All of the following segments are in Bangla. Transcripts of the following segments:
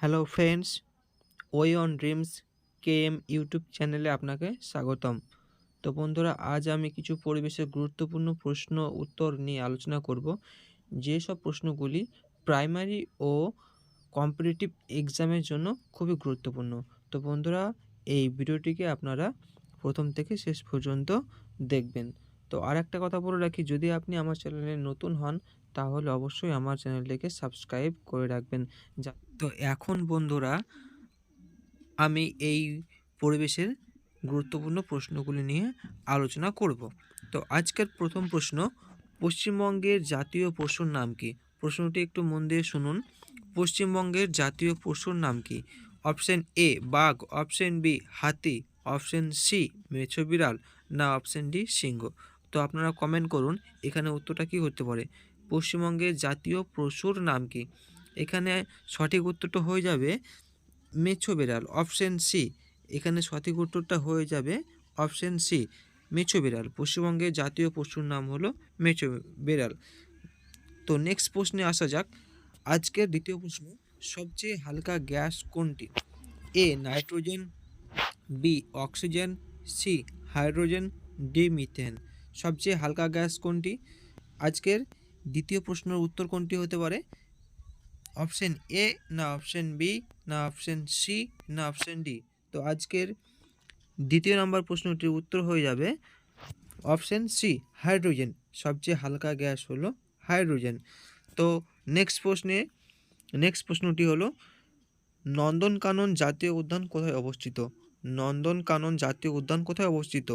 Hello friends, way on dreams KM YouTube চ্যানেলে আপনাকে স্বাগতম। তো বন্ধুরা, আজ আমি কিছু পরিবেশের গুরুত্বপূর্ণ প্রশ্ন উত্তর নিয়ে আলোচনা করব, যেসব প্রশ্নগুলি প্রাইমারি ও কম্পিটিটিভ এক্সামের জন্য খুবই গুরুত্বপূর্ণ। তো বন্ধুরা, এই ভিডিওটিকে আপনারা প্রথম থেকে শেষ পর্যন্ত দেখবেন। তো আর একটা কথা বলে রাখি, যদি আপনি আমার চ্যানেলে নতুন হন তাহলে অবশ্যই আমার চ্যানেলটিকে সাবস্ক্রাইব করে রাখবেন। তো এখন বন্ধুরা, আমি এই পরিবেশের গুরুত্বপূর্ণ প্রশ্নগুলি নিয়ে আলোচনা করব। তো আজকের প্রথম প্রশ্ন, পশ্চিমবঙ্গের জাতীয় পশুর নাম কি? প্রশ্নটি একটু মন দিয়ে শুনুন। পশ্চিমবঙ্গের জাতীয় পশুর নাম কি? অপশন এ বাঘ, অপশন বি হাতি, অপশন সি মেছো বিড়াল, না অপশন ডি সিংহ। তো আপনারা কমেন্ট করুন এখানে উত্তরটা কি হতে পারে। পশ্চিমবঙ্গের জাতীয় পশুর নাম কি? এখানে সঠিক উত্তরটা হয়ে যাবে মেছো বিড়াল, অপশন সি। এখানে সঠিক উত্তরটা হয়ে যাবে অপশন সি, মেছো বিড়াল। পশ্চিমবঙ্গের জাতীয় পশুর নাম হলো মেছো বিড়াল। তো নেক্সট প্রশ্নে আসা যাক। আজকের দ্বিতীয় প্রশ্ন, সবচেয়ে হালকা গ্যাস কোনটি? A nitrogen, B oxygen, C hydrogen, D methane. সবচেয়ে হালকা গ্যাস কোনটি? আজকের দ্বিতীয় প্রশ্নের উত্তর কোনটি হতে পারে? অপশন এ, না অপশন বি, না অপশন সি, না অপশন ডি। তো আজকের দ্বিতীয় নম্বর প্রশ্নটির উত্তর হয়ে যাবে অপশন সি, হাইড্রোজেন। সবচেয়ে হালকা গ্যাস হলো হাইড্রোজেন। তো নেক্সট প্রশ্নটি হলো, নন্দনকানন জাতীয় উদ্যান কোথায় অবস্থিত? নন্দনকানন জাতীয় উদ্যান কোথায় অবস্থিত?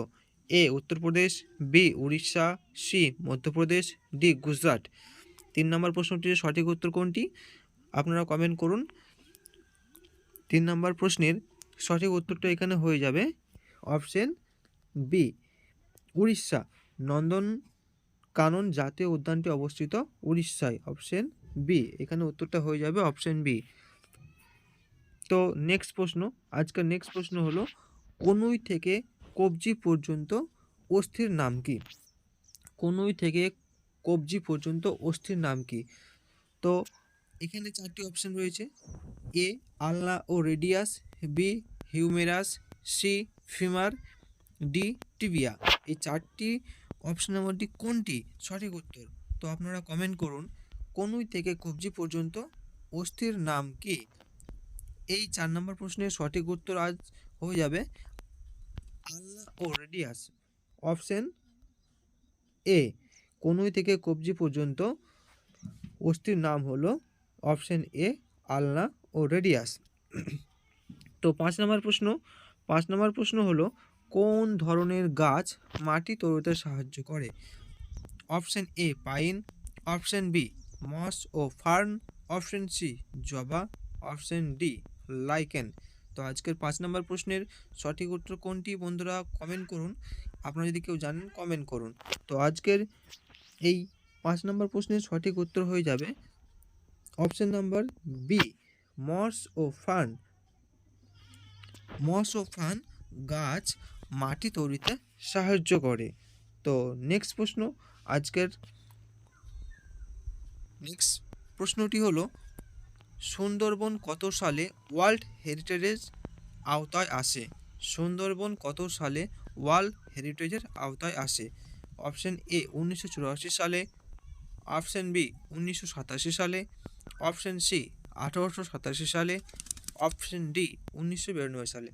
A Uttar Pradesh, B Orissa, C Madhya Pradesh, D Gujarat. 3 নম্বর প্রশ্নটির সঠিক উত্তর কোনটি? আপনারা কমেন্ট করুন। 3 নম্বর প্রশ্নের সঠিক উত্তরটা এখানে হয়ে যাবে অপশন বি উড়িষ্যা। নন্দনকানন জাতীয় উদ্যানটি অবস্থিত উড়িষ্যায়, অপশন বি। এখানে উত্তরটা হয়ে যাবে অপশন বি। তো আজকের নেক্সট প্রশ্ন হলো, কনুই থেকে কবজি পর্যন্ত অস্থির নাম কি? কনুই থেকে কবজি পর্যন্ত অস্থির নাম কি? তো এখানে 4টি অপশন রয়েছে। এ আলনা ও radius, B humerus, C femur, D tibia. এই 4টি অপশনের মধ্যে কোনটি সঠিক উত্তর? তো আপনারা কমেন্ট করুন। কনুই থেকে কবজি পর্যন্ত অস্থির নাম কি? এই 4 নম্বর প্রশ্নের সঠিক উত্তর আজ হয়ে যাবে আলনা ও রেডিয়াস, অপশন এ। কনুই থেকে কবজি পর্যন্ত অস্থির নাম হলো অপশন এ, আলনা ও রেডিয়াস। তো 5 নম্বর প্রশ্ন হলো, কোন ধরনের গাছ মাটি তৈরিতে সাহায্য করে? Option A pine, option B moss ও ফার্ন, অপশন সি জবা, অপশন ডি লাইকেন। তো আজকের 5 নম্বর প্রশ্নের সঠিক উত্তর কোনটি বন্ধুরা কমেন্ট করুন। আপনারা যদি কেউ জানেন কমেন্ট করুন। তো আজকের এই 5 নম্বর প্রশ্নের সঠিক উত্তর হয়ে যাবে অপশন নাম্বার বি, মস ও ফার্ন। মস ও ফার্ন গাছ মাটি তৈরিতে সাহায্য করে। তো আজকের নেক্সট প্রশ্নটি হলো, সুন্দরবন কত সালে ওয়ার্ল্ড হেরিটেজের আওতায় আসে? সুন্দরবন কত সালে ওয়ার্ল্ড হেরিটেজের আওতায় আসে? অপশন এ 1984 সালে, অপশন বি 1987 সালে, অপশন সি 1887 সালে, অপশন ডি 1992 সালে।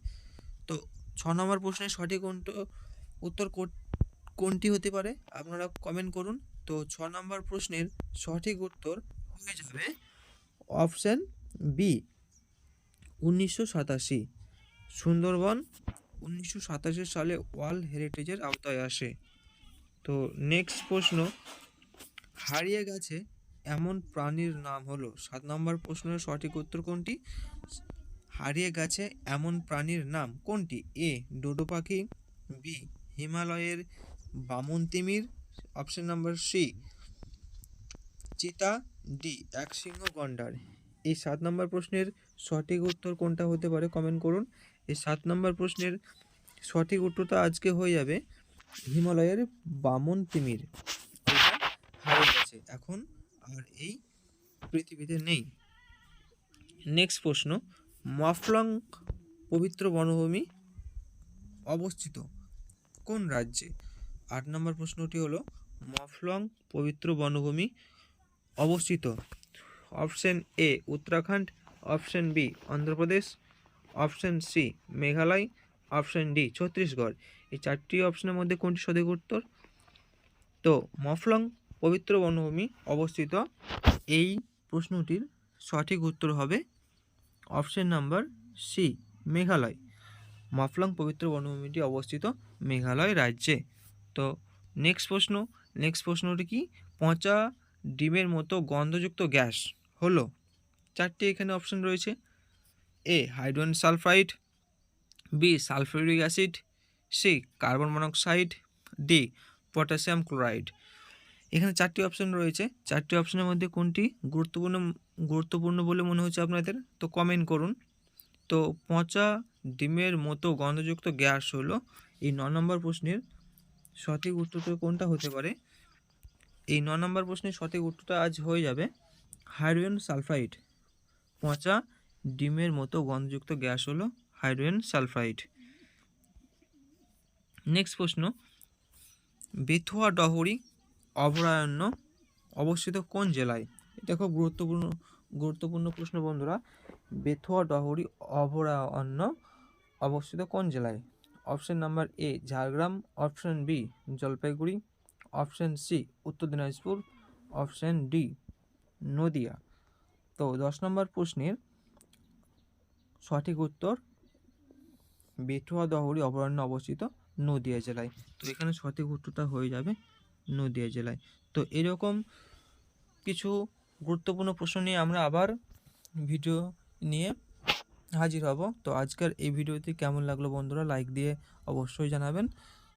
তো 6 নম্বর প্রশ্নের সঠিক উত্তর কোনটি হতে পারে? আপনারা কমেন্ট করুন। তো 6 নম্বর প্রশ্নের সঠিক উত্তর হয়ে যাবে অপশন বি 1987। সুন্দরবন 1987 সালে ওয়ার্ল্ড হেরিটেজের আওতায় আসে। তো নেক্সট প্রশ্ন, হারিয়ে গেছে এমন প্রাণীর নাম হলো? 7 নম্বর প্রশ্নের সঠিক উত্তর কোনটি? হারিয়ে গেছে এমন প্রাণীর নাম কোনটি? এ ডোডো পাখি, বি হিমালয়ের বামন তিমির, অপশন নাম্বার সি চিতা, ডি একশৃঙ্গ গন্ডার। এই 7 নম্বর প্রশ্নের সঠিক উত্তর কোনটা হতে পারে কমেন্ট করুন। এই 7 নম্বর প্রশ্নের সঠিক উত্তরটা আজকে হয়ে যাবে হিমালয়ের বামন তিমির। এটা হারিয়ে গেছে, এখন আর এই পৃথিবীতে নেই। নেক্সট প্রশ্ন, মফলং পবিত্র বনভূমি অবস্থিত কোন রাজ্যে? 8 নম্বর প্রশ্নটি হলো মফলং পবিত্র বনভূমি অবস্থিত option A Uttarakhand, option B Andhra Pradesh, option C Meghalaya, option D Chhattisgarh. এই 4টি অপশনের মধ্যে কোনটি সঠিক উত্তর? তো মফলং পবিত্র বনভূমি অবস্থিত, এই প্রশ্নটির সঠিক উত্তর হবে অপশন নাম্বার সি মেঘালয়। মফলং পবিত্র বনভূমিটি অবস্থিত মেঘালয় রাজ্যে। তো নেক্সট প্রশ্নটি কি? পচা ডিমের মতো গন্ধযুক্ত গ্যাস হলো, 4টি এখানে অপশন রয়েছে। A hydrogen sulphide, B sulphuric acid, C carbon monoxide, D potassium chloride. এখানে 4টি অপশন রয়েছে, 4টি অপশনের মধ্যে কোনটি গুরুত্বপূর্ণ বলে মনে হচ্ছে আপনাদের? তো কমেন্ট করুন। তো পচা ডিমের মতো গন্ধযুক্ত গ্যাস হলো এই 9 নম্বর প্রশ্নের সঠিক উত্তরটা কোনটা হতে পারে? এই 9 নম্বর প্রশ্নের সঠিক উত্তরটা আজ হয়ে যাবে হাইড্রোজেন সালফাইড। পচা ডিমের মতো গন্ধযুক্ত গ্যাস হলো হাইড্রোজেন সালফাইড। নেক্সট প্রশ্ন, বেথুয়া ডহরি অভয়ারণ্য অবস্থিত কোন জেলায়? এটা খুব গুরুত্বপূর্ণ প্রশ্ন বন্ধুরা। বেথুয়া ডহরি অভয়ারণ্য অবস্থিত কোন জেলায়? Option number A Jhargram, option B Jalpaiguri, option C Uttar Dinajpur, option D Nadia. তো 10 নম্বর প্রশ্নের সঠিক উত্তর বেথুয়া ডহরি অভয়ারণ্য অবস্থিত নদিয়া জেলায়। তো এখানে সঠিক উত্তরটা হয়ে যাবে নদিয়া জেলায়। তো এরকম কিছু গুরুত্বপূর্ণ প্রশ্ন নিয়ে আমরা আবার ভিডিও নিয়ে হাজির হব। তো আজকের এই ভিডিওটি কেমন লাগলো বন্ধুরা লাইক দিয়ে অবশ্যই জানাবেন।